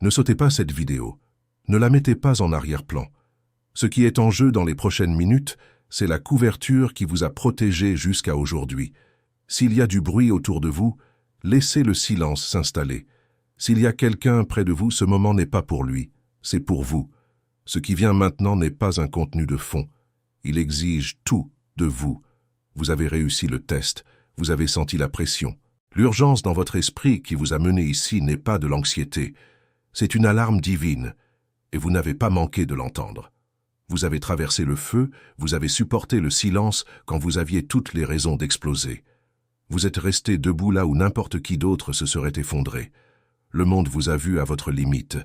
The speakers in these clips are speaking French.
Ne sautez pas cette vidéo. Ne la mettez pas en arrière-plan. Ce qui est en jeu dans les prochaines minutes, c'est la couverture qui vous a protégé jusqu'à aujourd'hui. S'il y a du bruit autour de vous, laissez le silence s'installer. S'il y a quelqu'un près de vous, ce moment n'est pas pour lui, c'est pour vous. Ce qui vient maintenant n'est pas un contenu de fond. Il exige tout de vous. Vous avez réussi le test, vous avez senti la pression. L'urgence dans votre esprit qui vous a mené ici n'est pas de l'anxiété. C'est une alarme divine, et vous n'avez pas manqué de l'entendre. Vous avez traversé le feu, vous avez supporté le silence quand vous aviez toutes les raisons d'exploser. Vous êtes resté debout là où n'importe qui d'autre se serait effondré. Le monde vous a vu à votre limite,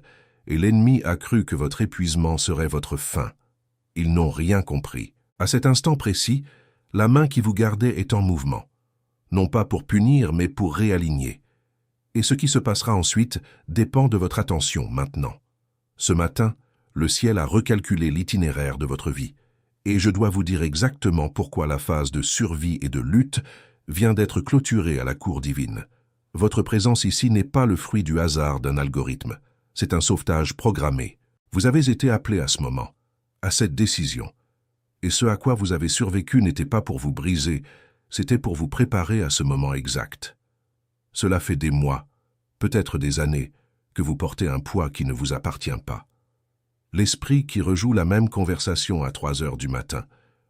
et l'ennemi a cru que votre épuisement serait votre fin. Ils n'ont rien compris. À cet instant précis, la main qui vous gardait est en mouvement. Non pas pour punir, mais pour réaligner. Et ce qui se passera ensuite dépend de votre attention maintenant. Ce matin, le ciel a recalculé l'itinéraire de votre vie. Et je dois vous dire exactement pourquoi la phase de survie et de lutte vient d'être clôturée à la cour divine. Votre présence ici n'est pas le fruit du hasard d'un algorithme. C'est un sauvetage programmé. Vous avez été appelé à ce moment, à cette décision. Et ce à quoi vous avez survécu n'était pas pour vous briser, c'était pour vous préparer à ce moment exact. Cela fait des mois, peut-être des années, que vous portez un poids qui ne vous appartient pas. L'esprit qui rejoue la même conversation à 3 heures du matin,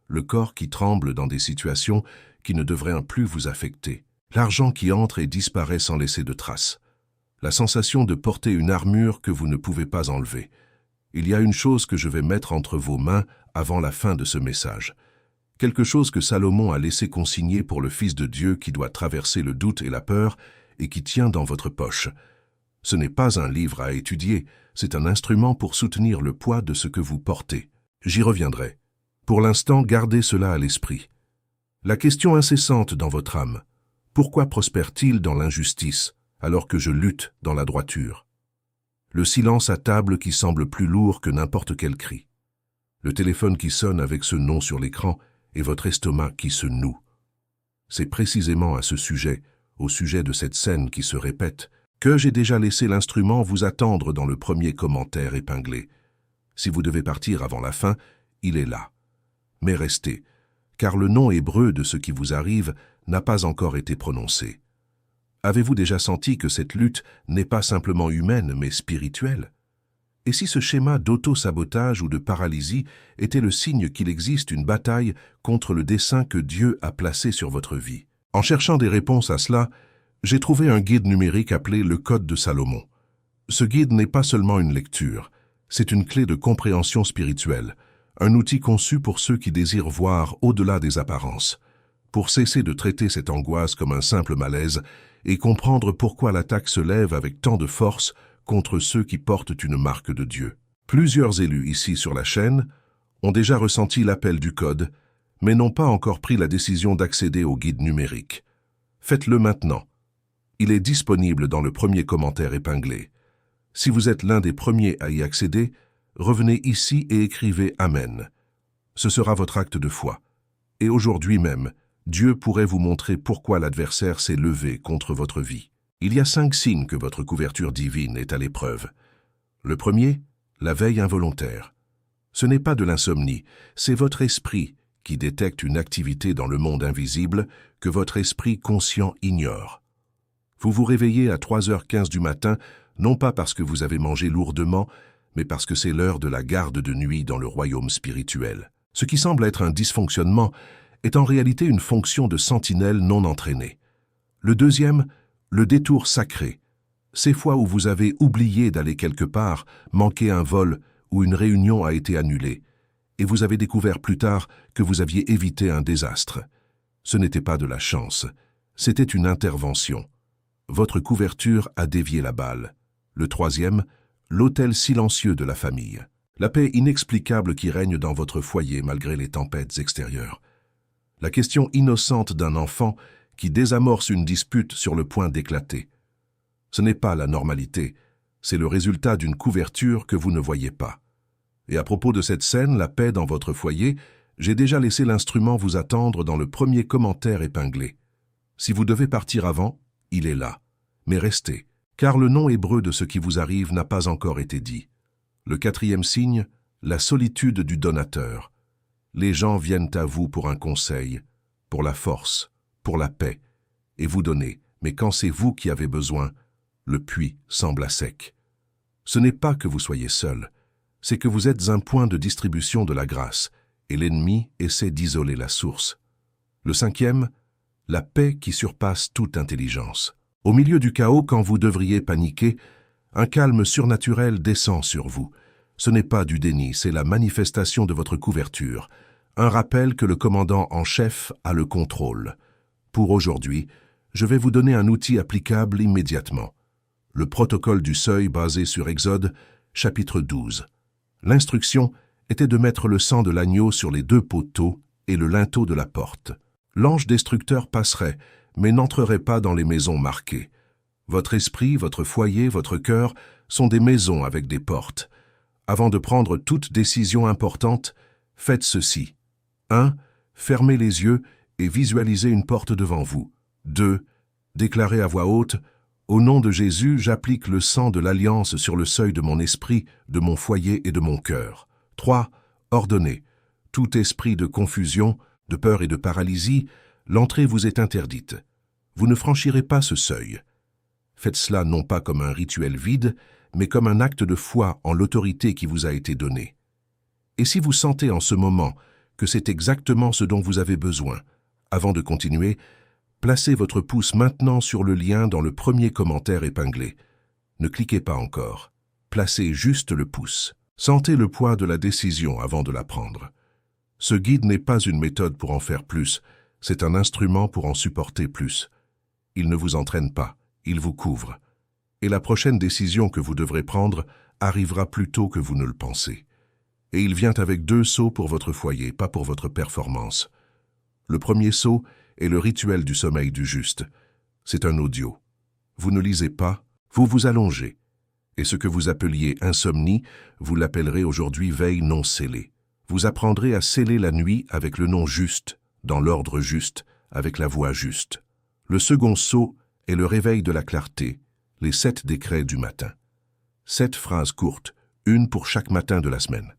le corps qui tremble dans des situations qui ne devraient plus vous affecter, l'argent qui entre et disparaît sans laisser de traces, la sensation de porter une armure que vous ne pouvez pas enlever. Il y a une chose que je vais mettre entre vos mains avant la fin de ce message. Quelque chose que Salomon a laissé consigner pour le Fils de Dieu qui doit traverser le doute et la peur et qui tient dans votre poche. Ce n'est pas un livre à étudier, c'est un instrument pour soutenir le poids de ce que vous portez. J'y reviendrai. Pour l'instant, gardez cela à l'esprit. La question incessante dans votre âme, pourquoi prospère-t-il dans l'injustice alors que je lutte dans la droiture? Le silence à table qui semble plus lourd que n'importe quel cri. Le téléphone qui sonne avec ce nom sur l'écran et votre estomac qui se noue. C'est précisément à ce sujet, au sujet de cette scène qui se répète, que j'ai déjà laissé l'instrument vous attendre dans le premier commentaire épinglé. Si vous devez partir avant la fin, il est là. Mais restez, car le nom hébreu de ce qui vous arrive n'a pas encore été prononcé. Avez-vous déjà senti que cette lutte n'est pas simplement humaine, mais spirituelle? Et si ce schéma d'auto-sabotage ou de paralysie était le signe qu'il existe une bataille contre le dessein que Dieu a placé sur votre vie? En cherchant des réponses à cela, j'ai trouvé un guide numérique appelé le Code de Salomon. Ce guide n'est pas seulement une lecture, c'est une clé de compréhension spirituelle, un outil conçu pour ceux qui désirent voir au-delà des apparences, pour cesser de traiter cette angoisse comme un simple malaise et comprendre pourquoi l'attaque se lève avec tant de force contre ceux qui portent une marque de Dieu. Plusieurs élus ici sur la chaîne ont déjà ressenti l'appel du code, mais n'ont pas encore pris la décision d'accéder au guide numérique. Faites-le maintenant. Il est disponible dans le premier commentaire épinglé. Si vous êtes l'un des premiers à y accéder, revenez ici et écrivez « Amen ». Ce sera votre acte de foi. Et aujourd'hui même, Dieu pourrait vous montrer pourquoi l'adversaire s'est levé contre votre vie. Il y a 5 signes que votre couverture divine est à l'épreuve. Le premier, la veille involontaire. Ce n'est pas de l'insomnie, c'est votre esprit qui détecte une activité dans le monde invisible que votre esprit conscient ignore. Vous vous réveillez à 3h15 du matin, non pas parce que vous avez mangé lourdement, mais parce que c'est l'heure de la garde de nuit dans le royaume spirituel. Ce qui semble être un dysfonctionnement est en réalité une fonction de sentinelle non entraînée. Le deuxième, le détour sacré. Ces fois où vous avez oublié d'aller quelque part, manqué un vol ou une réunion a été annulée, et vous avez découvert plus tard que vous aviez évité un désastre. Ce n'était pas de la chance, c'était une intervention. Votre couverture a dévié la balle. Le troisième, l'autel silencieux de la famille. La paix inexplicable qui règne dans votre foyer malgré les tempêtes extérieures. La question innocente d'un enfant qui désamorce une dispute sur le point d'éclater. Ce n'est pas la normalité, c'est le résultat d'une couverture que vous ne voyez pas. Et à propos de cette scène, la paix dans votre foyer, j'ai déjà laissé l'instrument vous attendre dans le premier commentaire épinglé. Si vous devez partir avant, il est là. Mais restez, car le nom hébreu de ce qui vous arrive n'a pas encore été dit. Le quatrième signe, la solitude du donateur. Les gens viennent à vous pour un conseil, pour la force, pour la paix, et vous donnez, mais quand c'est vous qui avez besoin, le puits semble à sec. Ce n'est pas que vous soyez seul, c'est que vous êtes un point de distribution de la grâce, et l'ennemi essaie d'isoler la source. Le cinquième, la paix qui surpasse toute intelligence. Au milieu du chaos, quand vous devriez paniquer, un calme surnaturel descend sur vous. Ce n'est pas du déni, c'est la manifestation de votre couverture, un rappel que le commandant en chef a le contrôle. Pour aujourd'hui, je vais vous donner un outil applicable immédiatement. Le protocole du seuil basé sur Exode, chapitre 12. L'instruction était de mettre le sang de l'agneau sur les 2 poteaux et le linteau de la porte. L'ange destructeur passerait, mais n'entrerait pas dans les maisons marquées. Votre esprit, votre foyer, votre cœur sont des maisons avec des portes. Avant de prendre toute décision importante, faites ceci. 1. Fermez les yeux et visualisez une porte devant vous. 2. Déclarez à voix haute « Au nom de Jésus, j'applique le sang de l'alliance sur le seuil de mon esprit, de mon foyer et de mon cœur. » 3. Ordonnez. Tout esprit de confusion, de peur et de paralysie, l'entrée vous est interdite. Vous ne franchirez pas ce seuil. Faites cela non pas comme un rituel vide, mais comme un acte de foi en l'autorité qui vous a été donnée. Et si vous sentez en ce moment que c'est exactement ce dont vous avez besoin, avant de continuer, placez votre pouce maintenant sur le lien dans le premier commentaire épinglé. Ne cliquez pas encore. Placez juste le pouce. Sentez le poids de la décision avant de la prendre. Ce guide n'est pas une méthode pour en faire plus, c'est un instrument pour en supporter plus. Il ne vous entraîne pas, il vous couvre. Et la prochaine décision que vous devrez prendre arrivera plus tôt que vous ne le pensez. Et il vient avec 2 sceaux pour votre foyer, pas pour votre performance. Le premier sceau est le rituel du sommeil du juste. C'est un audio. Vous ne lisez pas, vous vous allongez. Et ce que vous appeliez insomnie, vous l'appellerez aujourd'hui veille non scellée. Vous apprendrez à sceller la nuit avec le nom juste, dans l'ordre juste, avec la voix juste. Le second sceau est le réveil de la clarté, les 7 décrets du matin. 7 phrases courtes, une pour chaque matin de la semaine.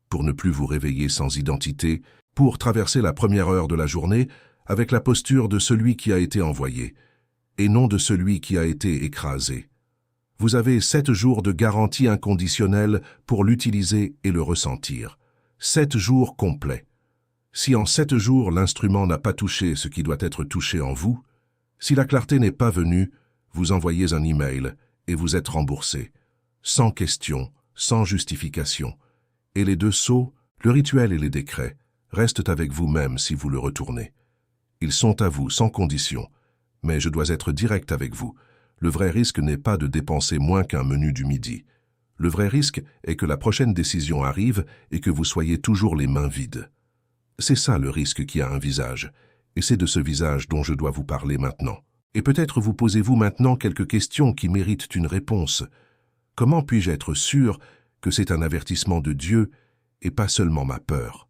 Pour ne plus vous réveiller sans identité, pour traverser la première heure de la journée avec la posture de celui qui a été envoyé, et non de celui qui a été écrasé. Vous avez 7 jours de garantie inconditionnelle pour l'utiliser et le ressentir. 7 jours complets. Si en 7 jours l'instrument n'a pas touché ce qui doit être touché en vous, si la clarté n'est pas venue, vous envoyez un email et vous êtes remboursé. Sans question, sans justification. Et les 2 sceaux, le rituel et les décrets, restent avec vous-même si vous le retournez. Ils sont à vous sans condition, mais je dois être direct avec vous. Le vrai risque n'est pas de dépenser moins qu'un menu du midi. Le vrai risque est que la prochaine décision arrive et que vous soyez toujours les mains vides. C'est ça le risque qui a un visage, et c'est de ce visage dont je dois vous parler maintenant. Et peut-être vous posez-vous maintenant quelques questions qui méritent une réponse. Comment puis-je être sûr que c'est un avertissement de Dieu et pas seulement ma peur?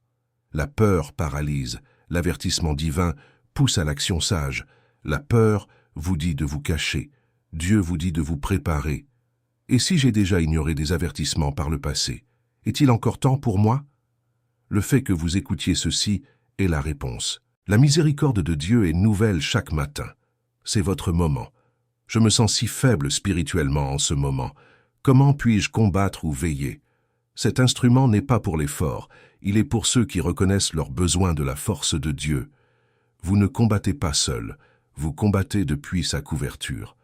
La peur paralyse, l'avertissement divin pousse à l'action sage. La peur vous dit de vous cacher, Dieu vous dit de vous préparer. Et si j'ai déjà ignoré des avertissements par le passé, est-il encore temps pour moi? Le fait que vous écoutiez ceci est la réponse. La miséricorde de Dieu est nouvelle chaque matin. C'est votre moment. Je me sens si faible spirituellement en ce moment. Comment puis-je combattre ou veiller? Cet instrument n'est pas pour les forts, il est pour ceux qui reconnaissent leur besoin de la force de Dieu. Vous ne combattez pas seul, vous combattez depuis sa couverture.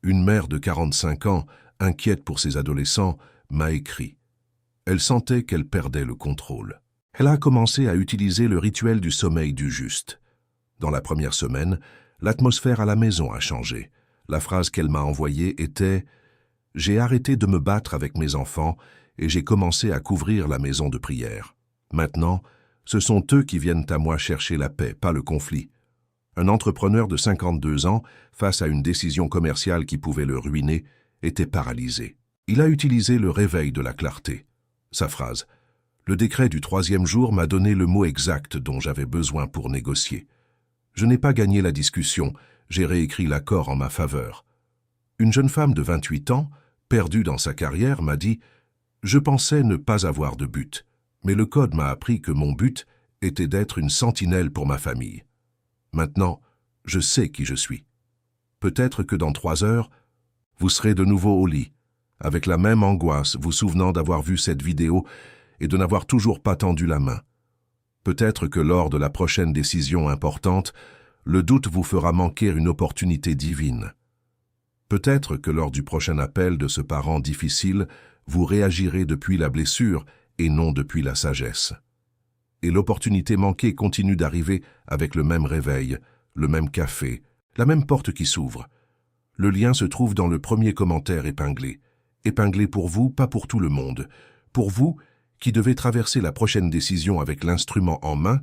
Une mère de 45 ans, inquiète pour ses adolescents, m'a écrit. Elle sentait qu'elle perdait le contrôle. Elle a commencé à utiliser le rituel du sommeil du juste. Dans la première semaine, l'atmosphère à la maison a changé. La phrase qu'elle m'a envoyée était « J'ai arrêté de me battre avec mes enfants et j'ai commencé à couvrir la maison de prière. Maintenant, ce sont eux qui viennent à moi chercher la paix, pas le conflit. » Un entrepreneur de 52 ans, face à une décision commerciale qui pouvait le ruiner, était paralysé. Il a utilisé le réveil de la clarté. Sa phrase « Le décret du 3e jour m'a donné le mot exact dont j'avais besoin pour négocier. Je n'ai pas gagné la discussion, j'ai réécrit l'accord en ma faveur. » Une jeune femme de 28 ans, perdue dans sa carrière, m'a dit « Je pensais ne pas avoir de but, mais le code m'a appris que mon but était d'être une sentinelle pour ma famille. Maintenant, je sais qui je suis. Peut-être que dans 3 heures, vous serez de nouveau au lit, avec la même angoisse, vous souvenant d'avoir vu cette vidéo et de n'avoir toujours pas tendu la main. Peut-être que lors de la prochaine décision importante, le doute vous fera manquer une opportunité divine. Peut-être que lors du prochain appel de ce parent difficile, vous réagirez depuis la blessure et non depuis la sagesse. Et l'opportunité manquée continue d'arriver avec le même réveil, le même café, la même porte qui s'ouvre. Le lien se trouve dans le premier commentaire épinglé. Épinglé pour vous, pas pour tout le monde. Pour vous, qui devez traverser la prochaine décision avec l'instrument en main,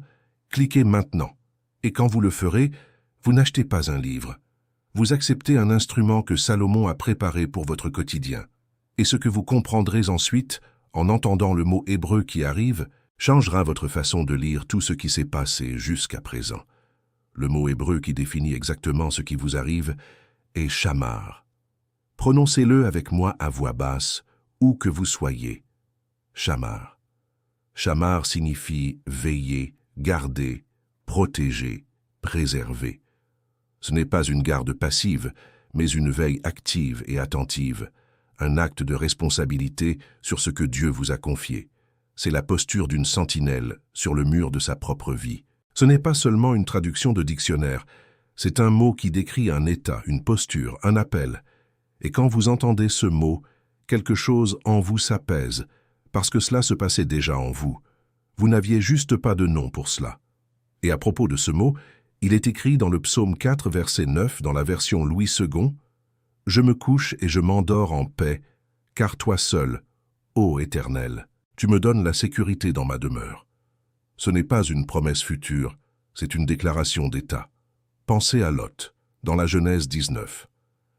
cliquez maintenant. Et quand vous le ferez, vous n'achetez pas un livre. Vous acceptez un instrument que Salomon a préparé pour votre quotidien. Et ce que vous comprendrez ensuite, en entendant le mot hébreu qui arrive, changera votre façon de lire tout ce qui s'est passé jusqu'à présent. Le mot hébreu qui définit exactement ce qui vous arrive est shamar. Prononcez-le avec moi à voix basse, où que vous soyez. Shamar. Shamar signifie veiller, garder, protéger, préserver. Ce n'est pas une garde passive, mais une veille active et attentive, un acte de responsabilité sur ce que Dieu vous a confié. C'est la posture d'une sentinelle sur le mur de sa propre vie. Ce n'est pas seulement une traduction de dictionnaire, c'est un mot qui décrit un état, une posture, un appel. Et quand vous entendez ce mot, quelque chose en vous s'apaise, parce que cela se passait déjà en vous. Vous n'aviez juste pas de nom pour cela. Et à propos de ce mot, il est écrit dans le psaume 4, verset 9, dans la version Louis II, « Je me couche et je m'endors en paix, car toi seul, ô Éternel, tu me donnes la sécurité dans ma demeure. » Ce n'est pas une promesse future, c'est une déclaration d'état. Pensez à Lot, dans la Genèse 19.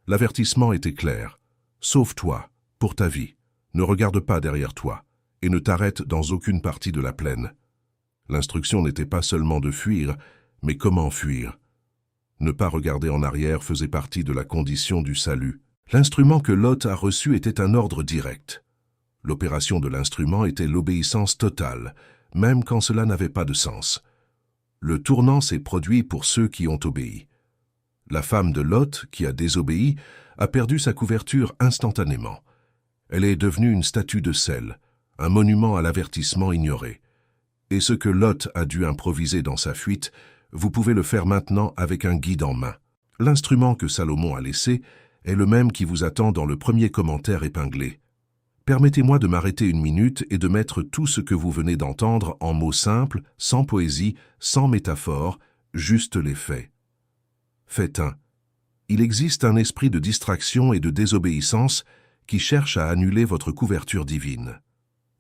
L'avertissement était clair. Sauve-toi, pour ta vie. Ne regarde pas derrière toi, et ne t'arrête dans aucune partie de la plaine. L'instruction n'était pas seulement de fuir, mais comment fuir. Ne pas regarder en arrière faisait partie de la condition du salut. L'instrument que Lot a reçu était un ordre direct. L'opération de l'instrument était l'obéissance totale, même quand cela n'avait pas de sens. Le tournant s'est produit pour ceux qui ont obéi. La femme de Lot, qui a désobéi, a perdu sa couverture instantanément. Elle est devenue une statue de sel, un monument à l'avertissement ignoré. Et ce que Lot a dû improviser dans sa fuite, vous pouvez le faire maintenant avec un guide en main. L'instrument que Salomon a laissé est le même qui vous attend dans le premier commentaire épinglé. Permettez-moi de m'arrêter une minute et de mettre tout ce que vous venez d'entendre en mots simples, sans poésie, sans métaphore, juste les faits. Fait 1. Il existe un esprit de distraction et de désobéissance qui cherche à annuler votre couverture divine.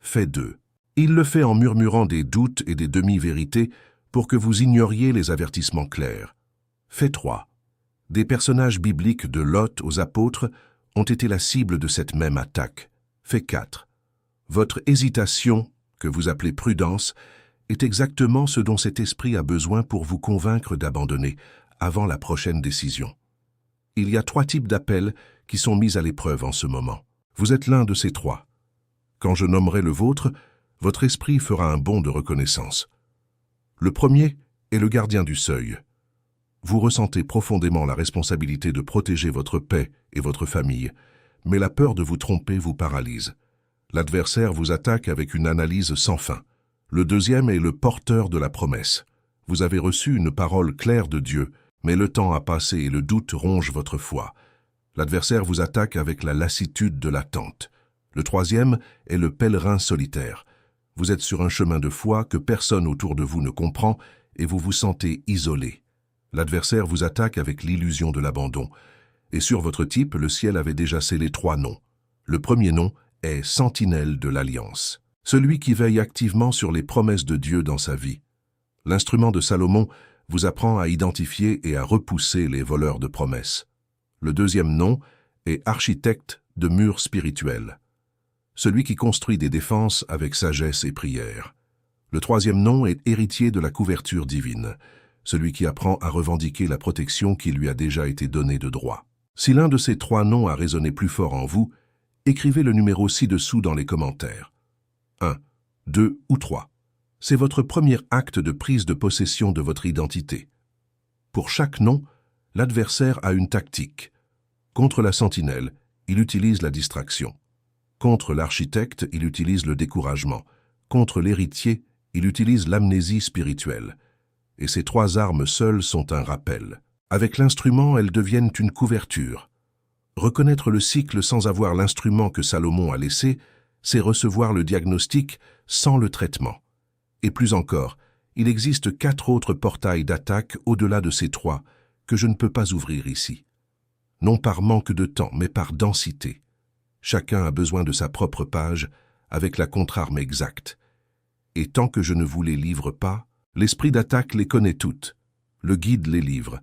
Fait 2. Il le fait en murmurant des doutes et des demi-vérités pour que vous ignoriez les avertissements clairs. Fait 3. Des personnages bibliques de Lot aux apôtres ont été la cible de cette même attaque. Fait 4. Votre hésitation, que vous appelez prudence, est exactement ce dont cet esprit a besoin pour vous convaincre d'abandonner avant la prochaine décision. Il y a 3 types d'appels qui sont mis à l'épreuve en ce moment. Vous êtes l'un de ces 3. Quand je nommerai le vôtre, votre esprit fera un bond de reconnaissance. Le premier est le gardien du seuil. Vous ressentez profondément la responsabilité de protéger votre paix et votre famille, mais la peur de vous tromper vous paralyse. L'adversaire vous attaque avec une analyse sans fin. Le deuxième est le porteur de la promesse. Vous avez reçu une parole claire de Dieu, mais le temps a passé et le doute ronge votre foi. L'adversaire vous attaque avec la lassitude de l'attente. Le troisième est le pèlerin solitaire. Vous êtes sur un chemin de foi que personne autour de vous ne comprend et vous vous sentez isolé. L'adversaire vous attaque avec l'illusion de l'abandon. Et sur votre type, le ciel avait déjà scellé 3 noms. Le premier nom est Sentinelle de l'Alliance, celui qui veille activement sur les promesses de Dieu dans sa vie. L'instrument de Salomon vous apprend à identifier et à repousser les voleurs de promesses. Le deuxième nom est Architecte de murs spirituels, celui qui construit des défenses avec sagesse et prière. Le troisième nom est Héritier de la couverture divine, celui qui apprend à revendiquer la protection qui lui a déjà été donnée de droit. Si l'un de ces 3 noms a résonné plus fort en vous, écrivez le numéro ci-dessous dans les commentaires. 1, 2 ou 3. C'est votre premier acte de prise de possession de votre identité. Pour chaque nom, l'adversaire a une tactique. Contre la sentinelle, il utilise la distraction. Contre l'architecte, il utilise le découragement. Contre l'héritier, il utilise l'amnésie spirituelle. Et ces 3 armes seules sont un rappel. Avec l'instrument, elles deviennent une couverture. Reconnaître le cycle sans avoir l'instrument que Salomon a laissé, c'est recevoir le diagnostic sans le traitement. Et plus encore, il existe 4 autres portails d'attaque au-delà de ces 3 que je ne peux pas ouvrir ici. Non par manque de temps, mais par densité. Chacun a besoin de sa propre page avec la contre-arme exacte. Et tant que je ne vous les livre pas, l'esprit d'attaque les connaît toutes. Le guide les livre.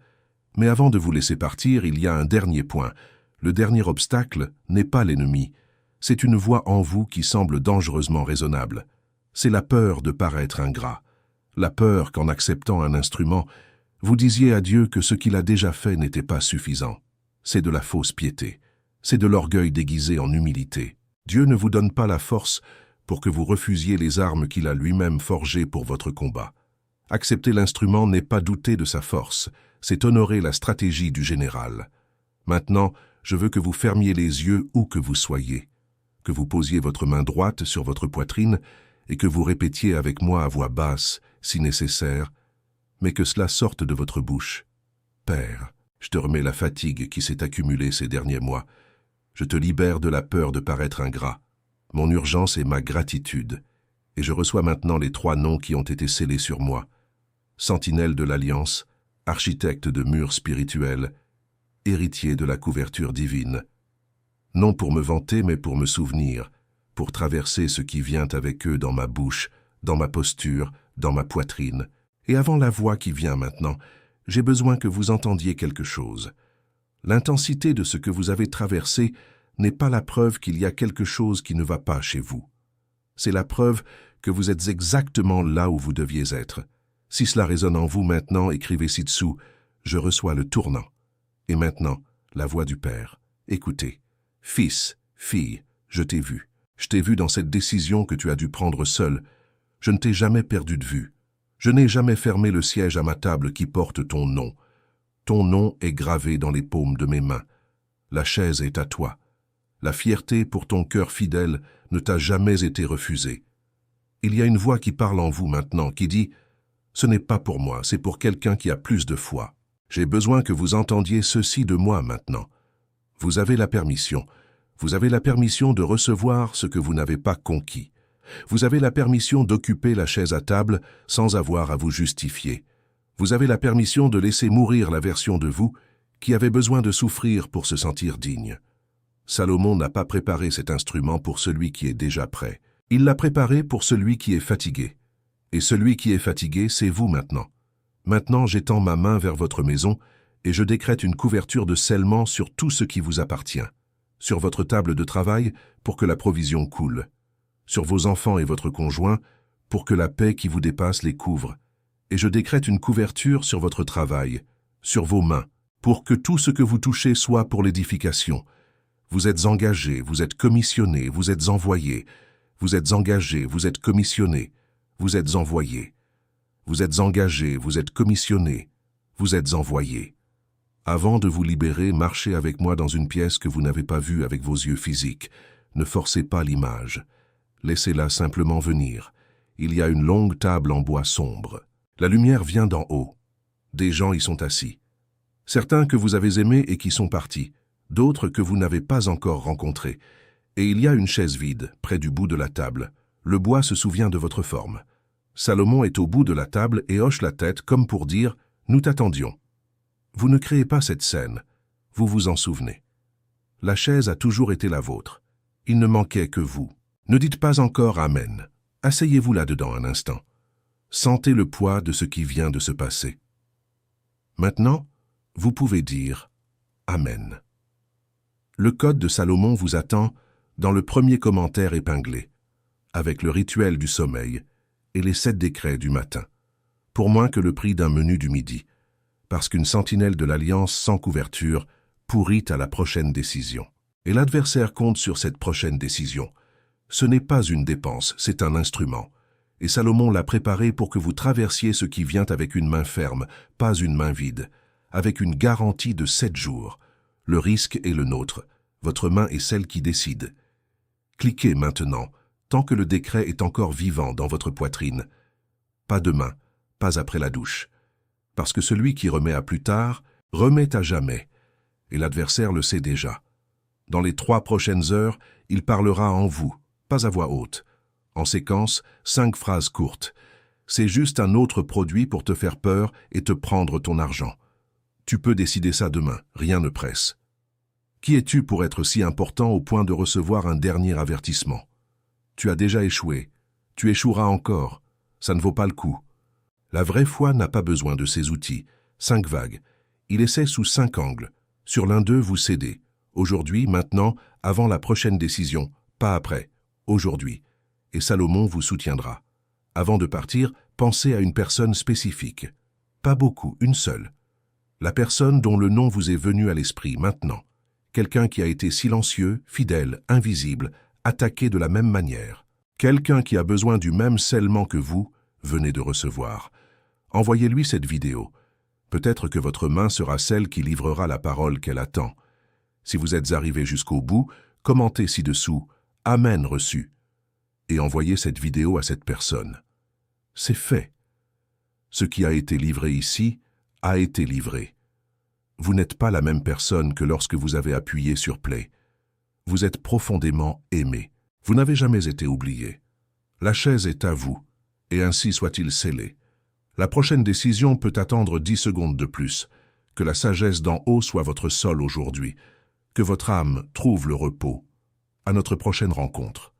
Mais avant de vous laisser partir, il y a un dernier point. Le dernier obstacle n'est pas l'ennemi. C'est une voix en vous qui semble dangereusement raisonnable. C'est la peur de paraître ingrat. La peur qu'en acceptant un instrument, vous disiez à Dieu que ce qu'il a déjà fait n'était pas suffisant. C'est de la fausse piété. C'est de l'orgueil déguisé en humilité. Dieu ne vous donne pas la force pour que vous refusiez les armes qu'il a lui-même forgées pour votre combat. Accepter l'instrument n'est pas douter de sa force, c'est honorer la stratégie du général. Maintenant, je veux que vous fermiez les yeux où que vous soyez, que vous posiez votre main droite sur votre poitrine et que vous répétiez avec moi à voix basse, si nécessaire, mais que cela sorte de votre bouche. Père, je te remets la fatigue qui s'est accumulée ces derniers mois. Je te libère de la peur de paraître ingrat. Mon urgence est ma gratitude, et je reçois maintenant les 3 noms qui ont été scellés sur moi. Sentinelle de l'Alliance, architecte de murs spirituels, héritier de la couverture divine. Non pour me vanter, mais pour me souvenir, pour traverser ce qui vient avec eux dans ma bouche, dans ma posture, dans ma poitrine. Et avant la voix qui vient maintenant, j'ai besoin que vous entendiez quelque chose. L'intensité de ce que vous avez traversé n'est pas la preuve qu'il y a quelque chose qui ne va pas chez vous. C'est la preuve que vous êtes exactement là où vous deviez être. Si cela résonne en vous maintenant, écrivez ci-dessous « Je reçois le tournant ». Et maintenant, la voix du Père. Écoutez. Fils, fille, je t'ai vu. Je t'ai vu dans cette décision que tu as dû prendre seul. Je ne t'ai jamais perdu de vue. Je n'ai jamais fermé le siège à ma table qui porte ton nom. Ton nom est gravé dans les paumes de mes mains. La chaise est à toi. La fierté pour ton cœur fidèle ne t'a jamais été refusée. Il y a une voix qui parle en vous maintenant, qui dit « Ce n'est pas pour moi, c'est pour quelqu'un qui a plus de foi. J'ai besoin que vous entendiez ceci de moi maintenant. Vous avez la permission. Vous avez la permission de recevoir ce que vous n'avez pas conquis. Vous avez la permission d'occuper la chaise à table sans avoir à vous justifier. Vous avez la permission de laisser mourir la version de vous qui avait besoin de souffrir pour se sentir digne. Salomon n'a pas préparé cet instrument pour celui qui est déjà prêt. Il l'a préparé pour celui qui est fatigué. Et celui qui est fatigué, c'est vous maintenant. Maintenant, j'étends ma main vers votre maison et je décrète une couverture de scellement sur tout ce qui vous appartient. Sur votre table de travail, pour que la provision coule. Sur vos enfants et votre conjoint, pour que la paix qui vous dépasse les couvre. Et je décrète une couverture sur votre travail, sur vos mains, pour que tout ce que vous touchez soit pour l'édification. Vous êtes engagé, vous êtes commissionné, vous êtes envoyé. Vous êtes engagé, vous êtes commissionné, vous êtes envoyé. Vous êtes engagé, vous êtes commissionné, vous êtes envoyé. Avant de vous libérer, marchez avec moi dans une pièce que vous n'avez pas vue avec vos yeux physiques. Ne forcez pas l'image. Laissez-la simplement venir. Il y a une longue table en bois sombre. La lumière vient d'en haut. Des gens y sont assis. Certains que vous avez aimés et qui sont partis. D'autres que vous n'avez pas encore rencontrés. Et il y a une chaise vide, près du bout de la table. Le bois se souvient de votre forme. Salomon est au bout de la table et hoche la tête comme pour dire « Nous t'attendions ». Vous ne créez pas cette scène, vous vous en souvenez. La chaise a toujours été la vôtre. Il ne manquait que vous. Ne dites pas encore « Amen ». Asseyez-vous là-dedans un instant. Sentez le poids de ce qui vient de se passer. Maintenant, vous pouvez dire « Amen ». Le code de Salomon vous attend dans le premier commentaire épinglé, avec le rituel du sommeil et les 7 décrets du matin, pour moins que le prix d'un menu du midi, parce qu'une sentinelle de l'Alliance sans couverture pourrit à la prochaine décision. Et l'adversaire compte sur cette prochaine décision. Ce n'est pas une dépense, c'est un instrument. Et Salomon l'a préparé pour que vous traversiez ce qui vient avec une main ferme, pas une main vide, avec une garantie de 7 jours. Le risque est le nôtre. Votre main est celle qui décide. Cliquez maintenant, tant que le décret est encore vivant dans votre poitrine. Pas demain, pas après la douche. Parce que celui qui remet à plus tard, remet à jamais. Et l'adversaire le sait déjà. Dans les 3 prochaines heures, il parlera en vous, pas à voix haute. En séquence, 5 phrases courtes. C'est juste un autre produit pour te faire peur et te prendre ton argent. Tu peux décider ça demain, rien ne presse. Qui es-tu pour être si important au point de recevoir un dernier avertissement? Tu as déjà échoué. Tu échoueras encore. Ça ne vaut pas le coup. La vraie foi n'a pas besoin de ces outils. 5 vagues. Il essaie sous 5 angles. Sur l'un d'eux, vous cédez. Aujourd'hui, maintenant, avant la prochaine décision. Pas après. Aujourd'hui. Et Salomon vous soutiendra. Avant de partir, pensez à une personne spécifique. Pas beaucoup, une seule. La personne dont le nom vous est venu à l'esprit maintenant. Quelqu'un qui a été silencieux, fidèle, invisible, attaqué de la même manière. Quelqu'un qui a besoin du même scellement que vous venez de recevoir. Envoyez-lui cette vidéo. Peut-être que votre main sera celle qui livrera la parole qu'elle attend. Si vous êtes arrivé jusqu'au bout, commentez ci-dessous « Amen reçu » et envoyez cette vidéo à cette personne. C'est fait. Ce qui a été livré ici a été livré. Vous n'êtes pas la même personne que lorsque vous avez appuyé sur Play. Vous êtes profondément aimé. Vous n'avez jamais été oublié. La chaise est à vous, et ainsi soit-il scellé. La prochaine décision peut attendre 10 secondes de plus. Que la sagesse d'en haut soit votre sol aujourd'hui. Que votre âme trouve le repos. À notre prochaine rencontre.